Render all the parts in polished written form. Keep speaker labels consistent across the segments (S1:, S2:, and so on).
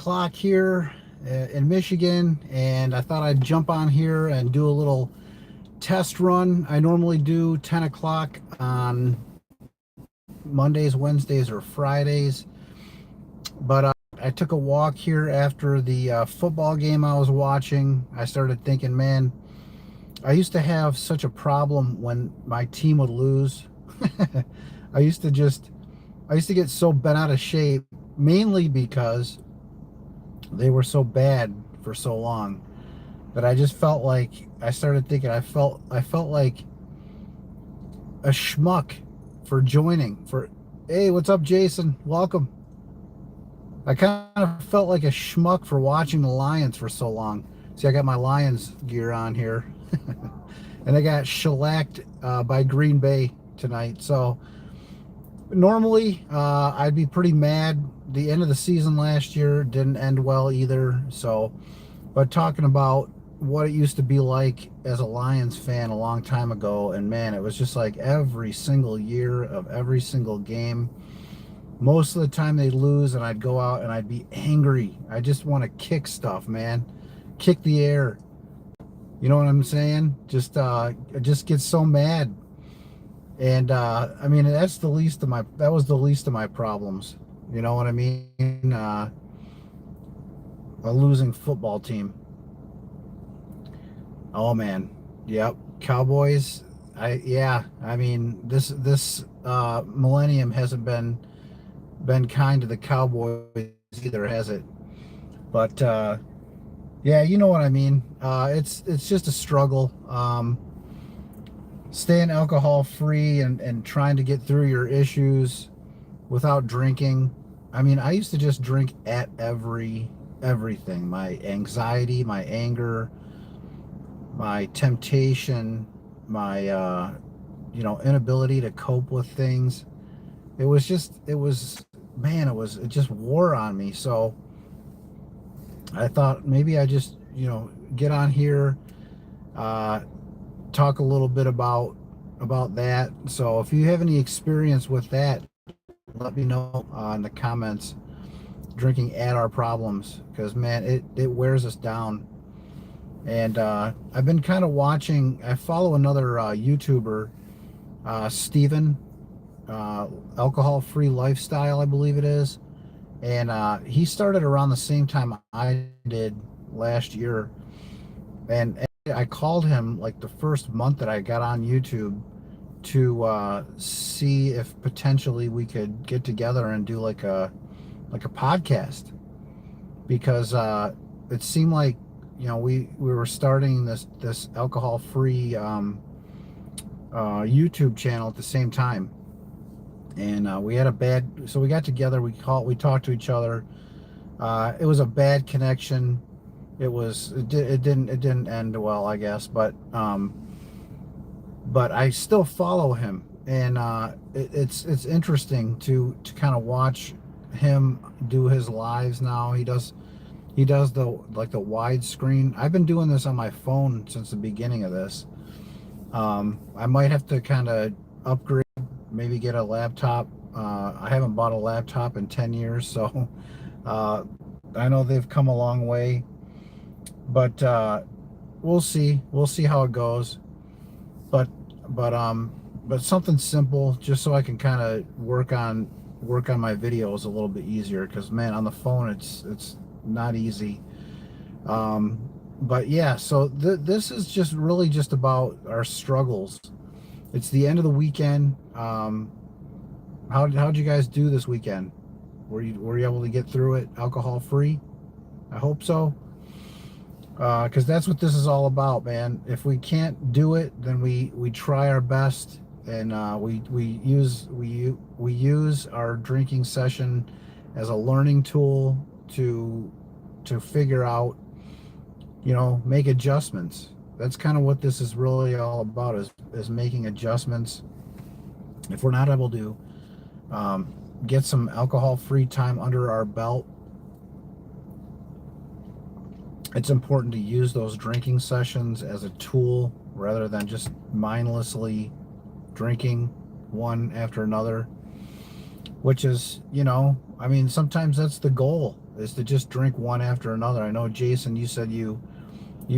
S1: o'clock here in Michigan, and I thought I'd jump on here and do a little test run. I normally do 10 o'clock on Mondays, Wednesdays, or Fridays, but I took a walk here after the football game I was watching. I started thinking, man, I used to have such a problem when my team would lose. I used to just, I used to get so bent out of shape, mainly because they were so bad for so long that I just felt like I started thinking I felt like a schmuck for joining. For hey, what's up, Jason? Welcome. I kind of felt like a schmuck for watching the Lions for so long. See, I got my Lions gear on here, and I got shellacked by Green Bay tonight. So normally I'd be pretty mad. The end of the season last year didn't end well either. So, but talking about what it used to be like as a Lions fan a long time ago, and man, it was just like every single year of every single game. Most of the time they'd lose, and I'd go out and I'd be angry. I just want to kick stuff, man. Kick the air. You know what I'm saying? I just get so mad. And I mean, that was the least of my problems. You know what I mean? A losing football team. Oh man. Yep. Cowboys. I mean, this millennium hasn't been kind to the Cowboys either, has it? But yeah, you know what I mean. It's just a struggle. Staying alcohol free and trying to get through your issues without drinking. I mean, I used to just drink at everything. My anxiety, my anger, my temptation, my inability to cope with things. It just wore on me. So I thought maybe I just, get on here, uh, talk a little bit about that. So if you have any experience with that, let me know in the comments. Drinking at our problems, because man, it wears us down. And I've been kind of watching. I follow another YouTuber, Steven, Alcohol Free Lifestyle, I believe it is. And he started around the same time I did last year. And I called him like the first month that I got on YouTube to see if potentially we could get together and do like a podcast, because it seemed like we were starting this alcohol free YouTube channel at the same time, and we got together, we talked to each other. It was a bad connection. It didn't end well, I guess, but I still follow him, and it's interesting to kind of watch him do his lives now. He does the widescreen. I've been doing this on my phone since the beginning of this. I might have to kind of upgrade, maybe get a laptop. I haven't bought a laptop in 10 years, so I know they've come a long way, but we'll see. We'll see how it goes. But but something simple, just so I can kind of work on my videos a little bit easier, because man, on the phone it's not easy. But yeah, so this is just really just about our struggles. It's the end of the weekend. How'd you guys do this weekend? Were you able to get through it alcohol free? I hope so. Because that's what this is all about, man. If we can't do it, then we try our best, and we use our drinking session as a learning tool to figure out, make adjustments. That's kind of what this is really all about, is making adjustments. If we're not able to get some alcohol-free time under our belt, it's important to use those drinking sessions as a tool rather than just mindlessly drinking one after another, which is, I mean, sometimes that's the goal, is to just drink one after another. I know, Jason, you said you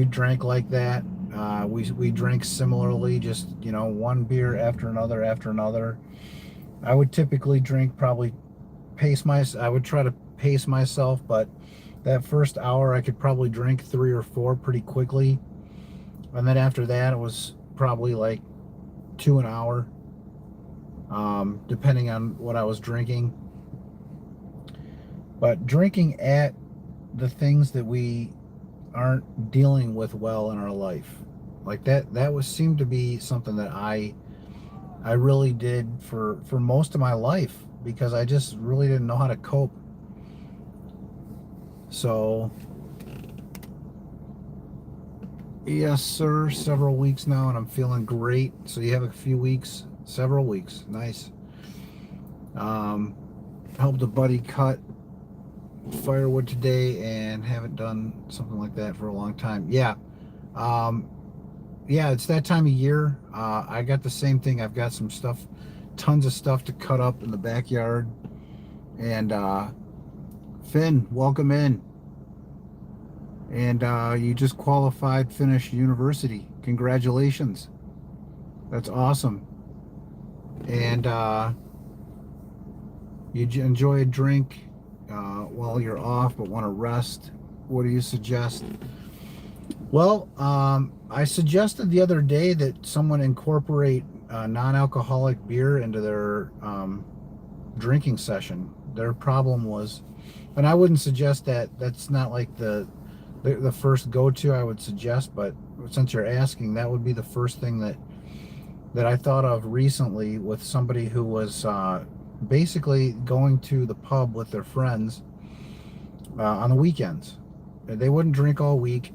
S1: drank like that. We drink similarly, just, one beer after another after another. I would typically drink, probably I would try to pace myself, but that first hour I could probably drink 3 or 4 pretty quickly. And then after that, it was probably like 2 an hour, depending on what I was drinking. But drinking at the things that we aren't dealing with well in our life, like that seemed to be something that I really did for most of my life, because I just really didn't know how to cope. So yes, sir, several weeks now, and I'm feeling great. So you have a few weeks, several weeks. Nice. Helped a buddy cut firewood today, and haven't done something like that for a long time. Yeah. Yeah, it's that time of year. I got the same thing. I've got some stuff, tons of stuff to cut up in the backyard. And Finn, welcome in. And you just qualified, finished university. Congratulations. That's awesome. And you enjoy a drink while you're off but want to rest. What do you suggest? Well, I suggested the other day that someone incorporate non-alcoholic beer into their drinking session. Their problem was, and I wouldn't suggest that. That's not like the first go-to I would suggest, but since you're asking, that would be the first thing that I thought of recently, with somebody who was basically going to the pub with their friends on the weekends. They wouldn't drink all week,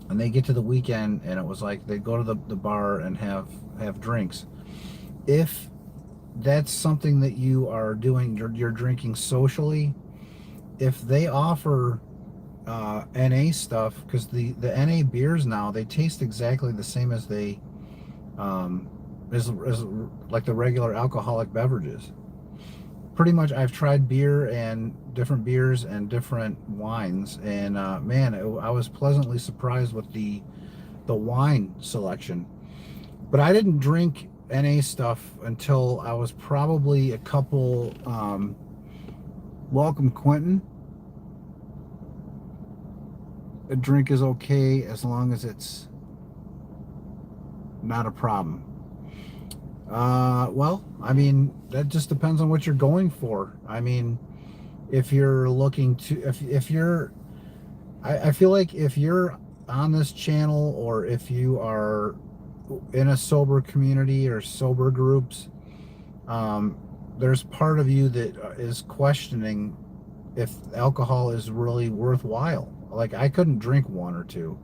S1: and they get to the weekend, and it was like they go to the bar and have drinks. If that's something that you are doing, you're drinking socially, if they offer NA stuff, because the NA beers now, they taste exactly the same as they as like the regular alcoholic beverages. Pretty much, I've tried beer and different beers and different wines, and man, I was pleasantly surprised with the wine selection. But I didn't drink NA stuff until I was probably a couple. Welcome, Quentin. A drink is okay as long as it's not a problem. Well, I mean, that just depends on what you're going for. I mean, if you're looking to, if you're, I feel like if you're on this channel, or if you are in a sober community or sober groups, there's part of you that is questioning if alcohol is really worthwhile. Like, I couldn't drink 1 or 2.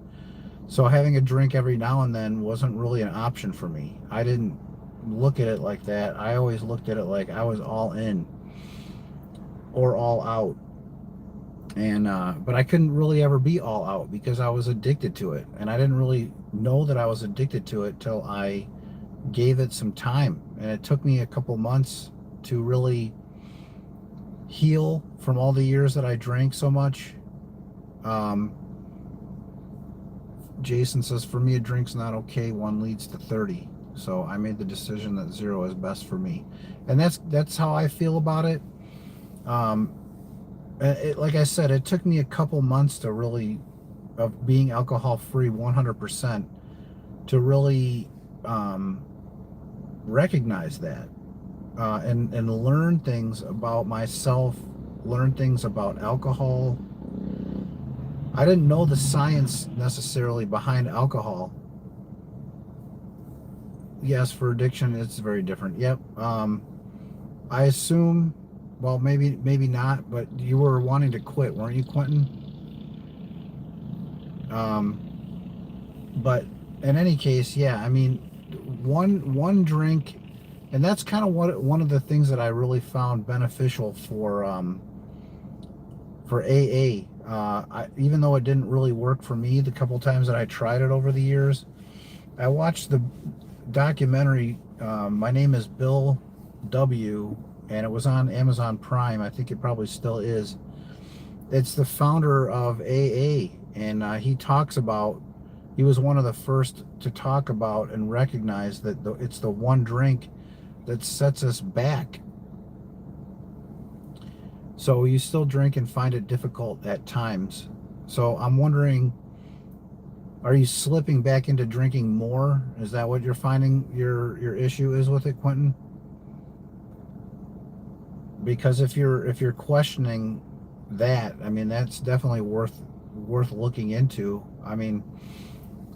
S1: So having a drink every now and then wasn't really an option for me. I didn't look at it like that. I always looked at it like I was all in or all out. And but I couldn't really ever be all out because I was addicted to it. And I didn't really know that I was addicted to it till I gave it some time. And it took me a couple months to really heal from all the years that I drank so much. Jason says, for me, a drink's not okay. 1 leads to 30. So I made the decision that 0 is best for me. And that's how I feel about it. Like I said, it took me a couple months to really, of being alcohol free 100%, to really recognize that and learn things about myself, learn things about alcohol. I didn't know the science necessarily behind alcohol. Yes, for addiction, it's very different. Yep. I assume, well, maybe not, but you were wanting to quit, weren't you, Quentin? But in any case, yeah, I mean, one drink, and that's kind of one of the things that I really found beneficial for AA. Even though it didn't really work for me the couple times that I tried it over the years, I watched the documentary, My Name is Bill W., and it was on Amazon Prime. I think it probably still is. It's the founder of AA, and he talks about. He was one of the first to talk about and recognize that it's the one drink that sets us back. So you still drink and find it difficult at times. So I'm wondering, are you slipping back into drinking more? Is that what you're finding your issue is with it, Quentin? Because if you're questioning that, I mean, that's definitely worth looking into. I mean,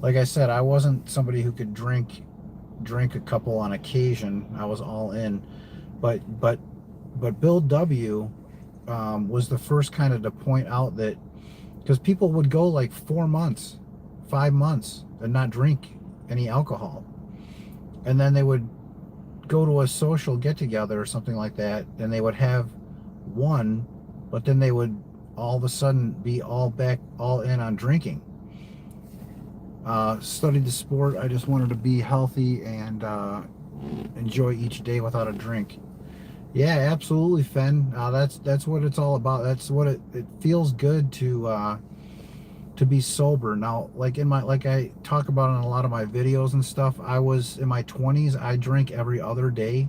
S1: like I said, I wasn't somebody who could drink a couple on occasion. I was all in, but Bill W. Was the first kind of to point out that, because people would go like 4 months, 5 months and not drink any alcohol, and then they would go to a social get together or something like that, and they would have one, but then they would all of a sudden be all in on drinking. Studied the sport. I just wanted to be healthy and enjoy each day without a drink. Yeah, absolutely, Fen. That's what it's all about. That's what it feels good to be sober. Now, like I talk about in a lot of my videos and stuff, I was in my 20s. I drank every other day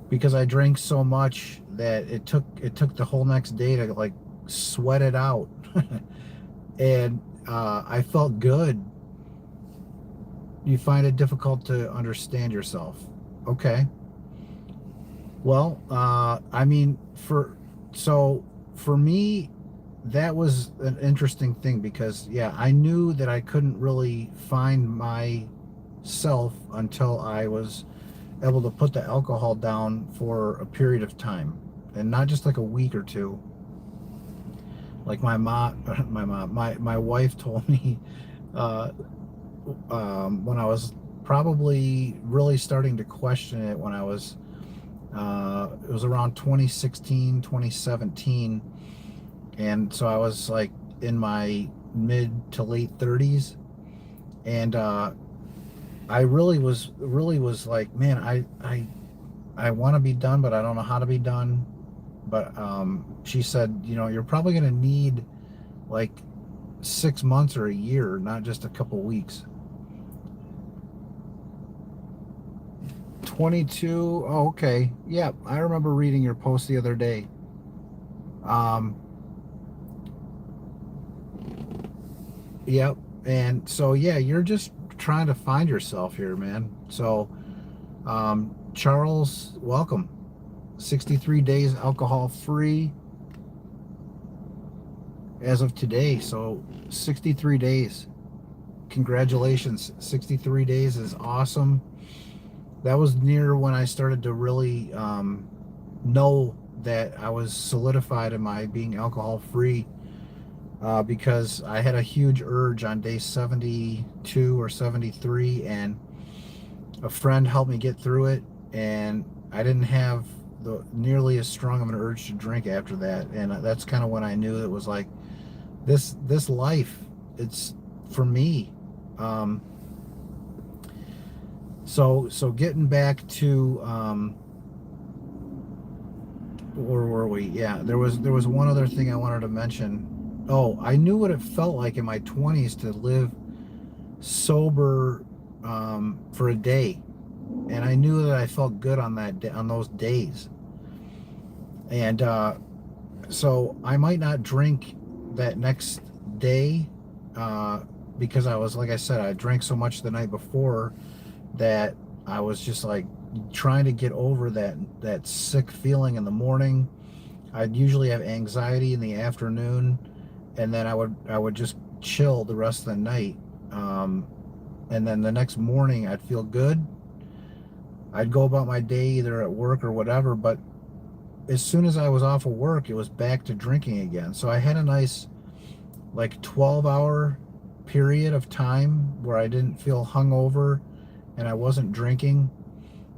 S1: because I drank so much that it took the whole next day to like sweat it out, and I felt good. You find it difficult to understand yourself. Okay. Well, I mean, for me, that was an interesting thing because, yeah, I knew that I couldn't really find myself until I was able to put the alcohol down for a period of time, and not just like a week or two. Like my wife told me uh, when I was probably really starting to question it when I was it was around 2016, 2017. And so I was like in my mid to late 30s. And I really was like, man, I want to be done, but I don't know how to be done. But she said, you're probably going to need like 6 months or a year, not just a couple weeks. 22. Oh, okay. Yeah, I remember reading your post the other day. Um, yep. And so, yeah, you're just trying to find yourself here, man. So, Charles, welcome. 63 days alcohol free as of today. So, 63 days. Congratulations. 63 days is awesome. That was near when I started to really know that I was solidified in my being alcohol free, because I had a huge urge on day 72 or 73, and a friend helped me get through it, and I didn't have nearly as strong of an urge to drink after that. And that's kind of when I knew it was like this life, it's for me. So getting back to where were we? Yeah, there was one other thing I wanted to mention. Oh, I knew what it felt like in my 20s to live sober for a day, and I knew that I felt good on on those days. And so I might not drink that next day, because I was, like I said, I drank so much the night before that I was just like trying to get over that sick feeling in the morning. I'd usually have anxiety in the afternoon, and then I would just chill the rest of the night. And then the next morning I'd feel good. I'd go about my day either at work or whatever, but as soon as I was off of work, it was back to drinking again. So I had a nice like 12-hour period of time where I didn't feel hungover and I wasn't drinking,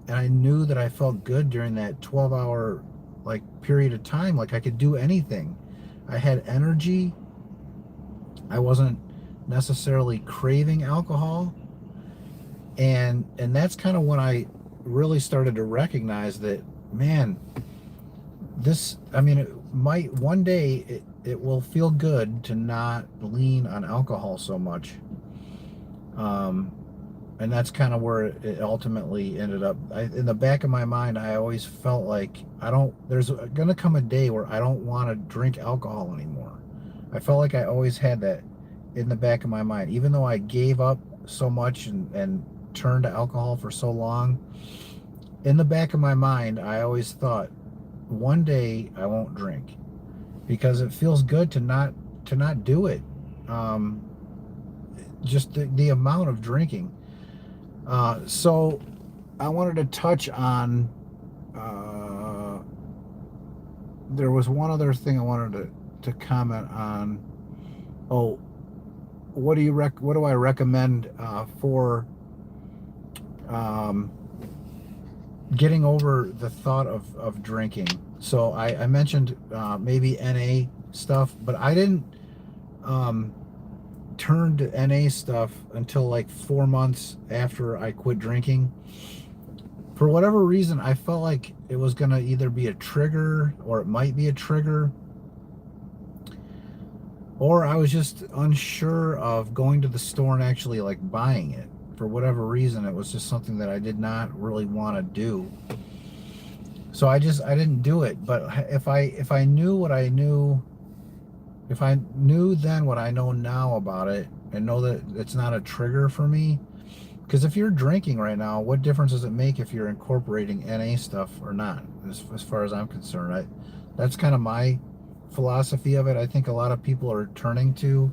S1: and I knew that I felt good during that 12-hour like period of time. Like I could do anything. I had energy. I wasn't necessarily craving alcohol, and that's kind of when I really started to recognize that, man, this, I mean, it might one day it will feel good to not lean on alcohol so much. Um, and that's kind of where it ultimately ended up. In the back of my mind, I always felt like there's going to come a day where I don't want to drink alcohol anymore. I felt like I always had that in the back of my mind, even though I gave up so much and turned to alcohol for so long. In the back of my mind, I always thought one day I won't drink because it feels good to not do it. Um, just the amount of drinking. So I wanted to touch on. Uh, there was one other thing I wanted to comment on. Oh, what do I recommend for um, getting over the thought of drinking? So I mentioned maybe NA stuff, but I didn't um, turn to NA stuff until like 4 months after I quit drinking. For whatever reason, I felt like it was going to either be a trigger or it might be a trigger, or I was just unsure of going to the store and actually like buying it. For whatever reason, it was just something that I did not really want to do. So I didn't do it. But if I knew what I knew, if I knew then what I know now about it, and know that it's not a trigger for me, because if you're drinking right now, what difference does it make if you're incorporating NA stuff or not? As far as I'm concerned, that's kind of my philosophy of it. I think a lot of people are turning to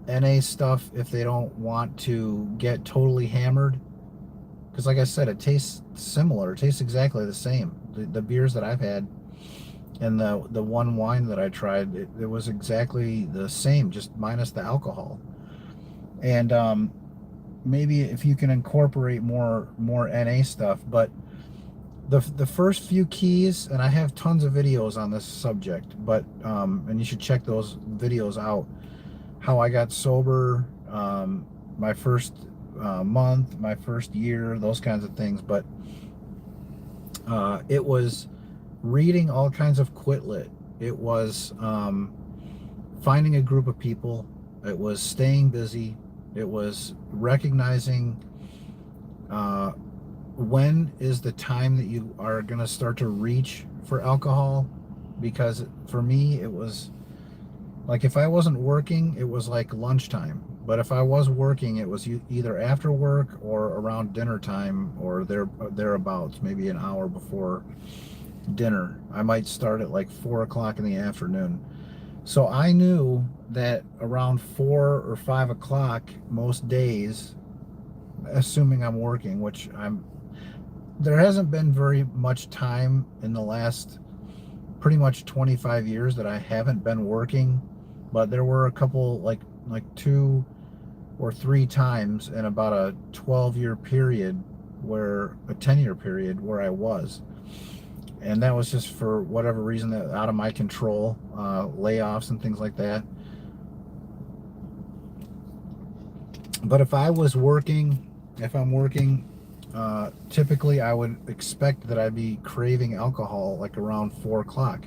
S1: NA stuff if they don't want to get totally hammered. Because, like I said, it tastes similar. It tastes exactly the same. The beers that I've had and the one wine that I tried, it was exactly the same, just minus the alcohol. And maybe if you can incorporate more NA stuff, but the first few keys, and I have tons of videos on this subject, but and you should check those videos out. How I got sober, my first month, my first year, those kinds of things. But it was reading all kinds of Quit Lit. It was finding a group of people. It was staying busy. It was recognizing when is the time that you are going to start to reach for alcohol. Because for me, it was like if I wasn't working, it was like lunchtime. But if I was working, it was either after work or around dinner time or thereabouts, maybe an hour before dinner. I might start at like 4 o'clock in the afternoon. So I knew that around 4 or 5 o'clock most days, assuming I'm working, which there hasn't been very much time in the last pretty much 25 years that I haven't been working, but there were a couple like 2 or 3 times in about a 12-year period where a 10-year period where I was. And that was just for whatever reason that out of my control, layoffs and things like that. But if I'm working, typically I would expect that I'd be craving alcohol like around 4 o'clock,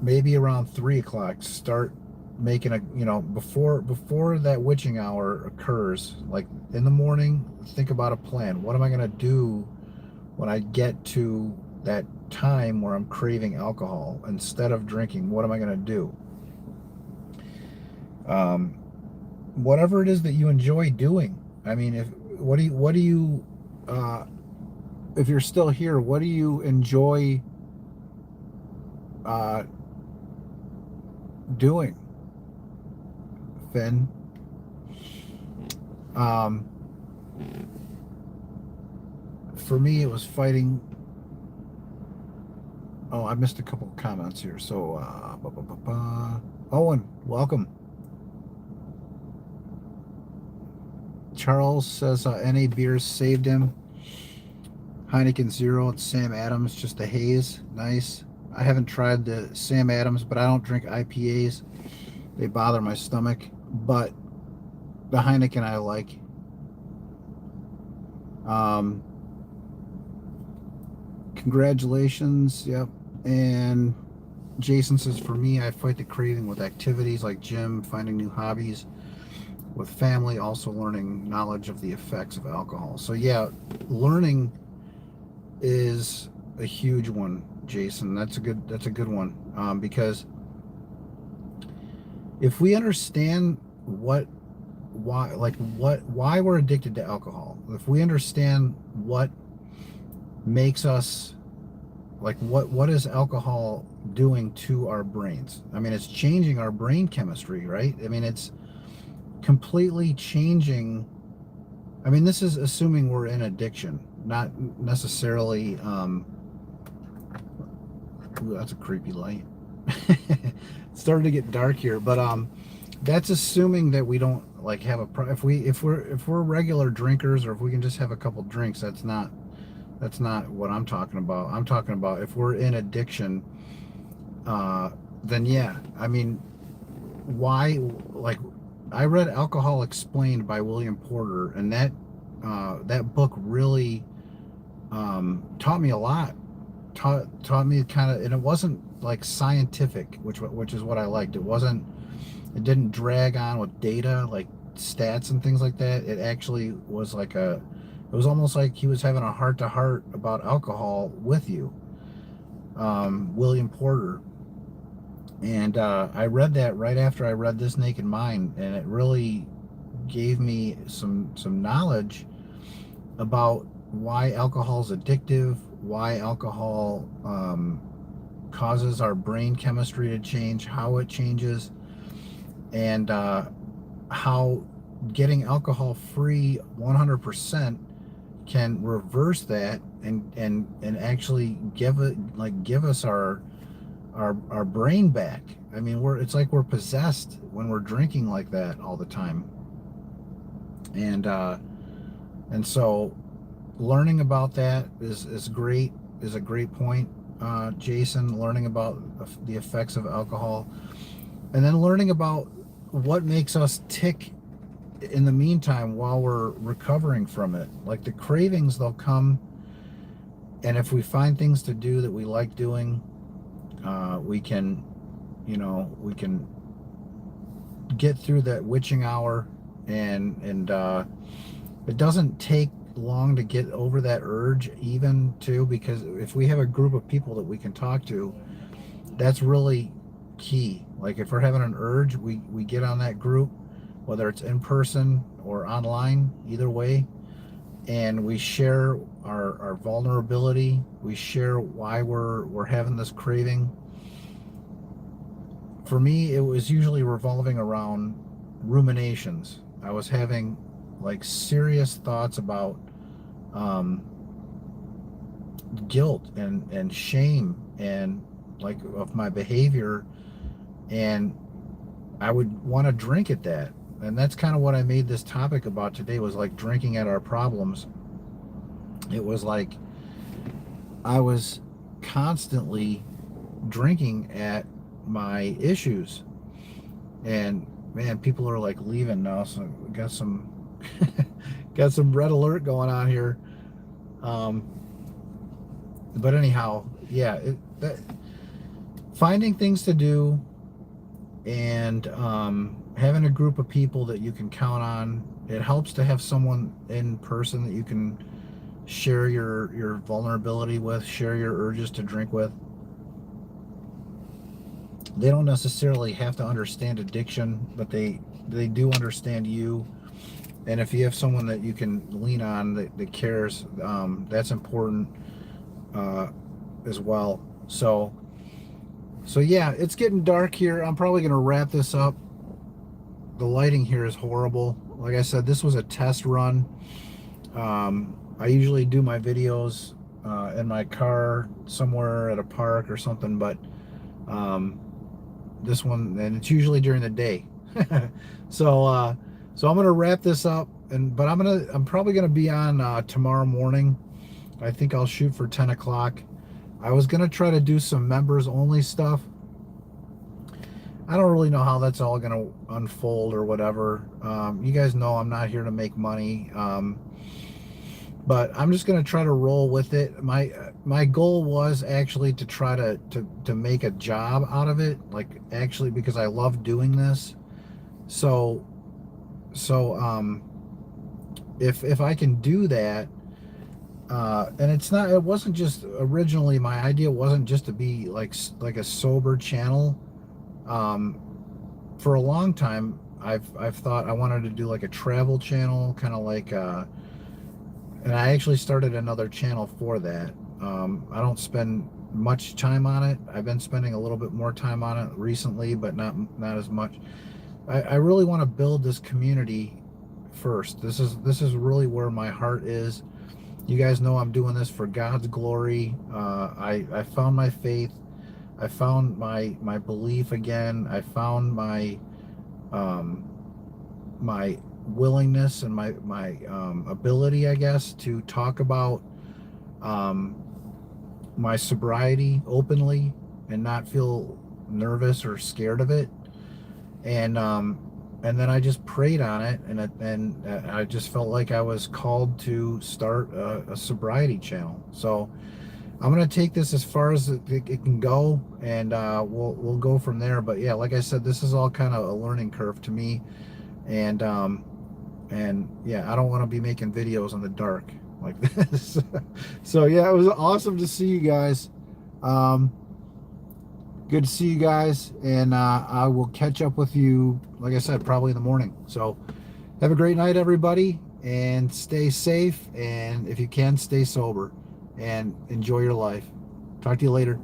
S1: maybe around 3 o'clock. Start making before that witching hour occurs. Like in the morning, think about a plan. What am I gonna do when I get to that time where I'm craving alcohol? Instead of drinking, what am I gonna do? Um, Whatever it is that you enjoy doing. I mean, what do you if you're still here, what do you enjoy uh, doing, Finn? Um, for me, it was fighting. Oh, I missed a couple of comments here. So, Owen, welcome. Charles says NA beers saved him. Heineken Zero, it's Sam Adams, just a haze. Nice. I haven't tried the Sam Adams, but I don't drink IPAs. They bother my stomach. But the Heineken I like. Congratulations. Yep. And Jason says, for me, I fight the craving with activities like gym, finding new hobbies, with family, also learning knowledge of the effects of alcohol. So yeah, learning is a huge one, Jason. That's a good one, because if we understand why we're addicted to alcohol, if we understand what makes us, like, what is alcohol doing to our brains? I mean, it's changing our brain chemistry, right? I mean, it's completely changing. I mean, this is assuming we're in addiction, not necessarily. Ooh, that's a creepy light. It's starting to get dark here, but that's assuming that we don't like have if we're regular drinkers, or if we can just have a couple drinks. That's not what I'm talking about. I'm talking about if we're in addiction, then yeah. I mean, why? Like, I read Alcohol Explained by William Porter, and that book really taught me a lot. Taught me kind of, and it wasn't like scientific, which is what I liked. It didn't drag on with data like stats and things like that. It actually was it was almost like he was having a heart to heart about alcohol with you, William Porter. And I read that right after I read This Naked Mind, and it really gave me some knowledge about why alcohol is addictive, why alcohol causes our brain chemistry to change, how it changes, and how getting alcohol free 100% can reverse that, and actually give us our brain back. I mean, it's like we're possessed when we're drinking like that all the time. And so learning about that is great, is a great point, Jason. Learning about the effects of alcohol, and then learning about what makes us tick in the meantime while we're recovering from it. Like the cravings, they'll come, and if we find things to do that we like doing, we can, we can get through that witching hour, and it doesn't take long to get over that urge, even too, because if we have a group of people that we can talk to, that's really key. Like if we're having an urge, we get on that group, whether it's in person or online, either way, and we share our vulnerability. We share why we're having this craving. For me, it was usually revolving around ruminations. I was having like serious thoughts about um, guilt and shame, and like of my behavior, and I would want to drink at that. And that's kind of what I made this topic about today, was like drinking at our problems. It was like I was constantly drinking at my issues. And man, people are like leaving now, so we got some got some red alert going on here. Um, but anyhow, yeah, finding things to do, and having a group of people that you can count on. It helps to have someone in person that you can share your vulnerability with, share your urges to drink with. They don't necessarily have to understand addiction, but they do understand you. And if you have someone that you can lean on that cares, that's important as well. So yeah, it's getting dark here. I'm probably going to wrap this up. The lighting here is horrible. Like I said, this was a test run. I usually do my videos in my car somewhere at a park or something, but this one, and it's usually during the day. So I'm gonna wrap this up, but I'm probably gonna be on tomorrow morning. I think I'll shoot for 10 o'clock. I was gonna try to do some members only stuff. I don't really know how that's all gonna unfold or whatever. You guys know I'm not here to make money. but I'm just going to try to roll with it. My goal was actually to try to make a job out of it, like actually because I love doing this. So if I can do that, and it wasn't just originally, my idea wasn't just to be like a sober channel. Um, for a long time, I've thought I wanted to do like a travel channel, kind of like and I actually started another channel for that. I don't spend much time on it. I've been spending a little bit more time on it recently, but not as much. I really want to build this community first. This is really where my heart is. You guys know I'm doing this for God's glory. I found my faith. I found my belief again. I found um, my willingness and my ability, I guess, to talk about um, my sobriety openly and not feel nervous or scared of it. And then I just prayed on it, and I just felt like I was called to start a sobriety channel. So I'm gonna take this as far as it can go, and we'll go from there. But yeah, like I said, this is all kind of a learning curve to me, and yeah, I don't want to be making videos in the dark like this. So yeah, it was awesome to see you guys. Um, Good to see you guys, and I will catch up with you, like I said, probably in the morning. So have a great night, everybody, and stay safe, and if you can, stay sober and enjoy your life. Talk to you later.